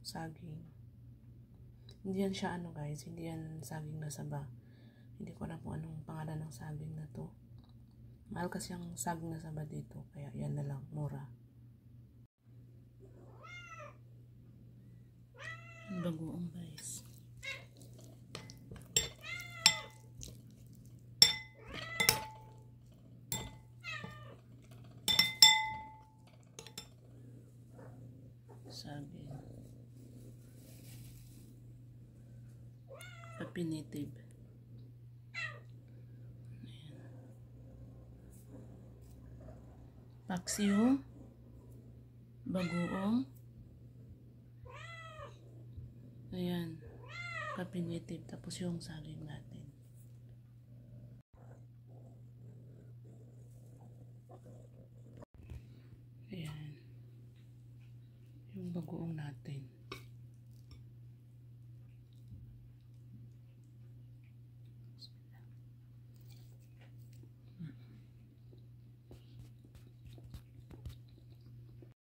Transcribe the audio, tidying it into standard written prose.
saging. Hindi yan siya guys, hindi yan saging na saba. Hindi ko alam kung anong pangalan ng saging na to. Mahal kasi ang saging na saba dito, kaya yan na lang, mura. Ang bagoong guys. Saging. Papinative. Paksiw. Bagoong. Ayan. Papinative. Tapos yung saging natin. Ayan. Yung bagoong natin.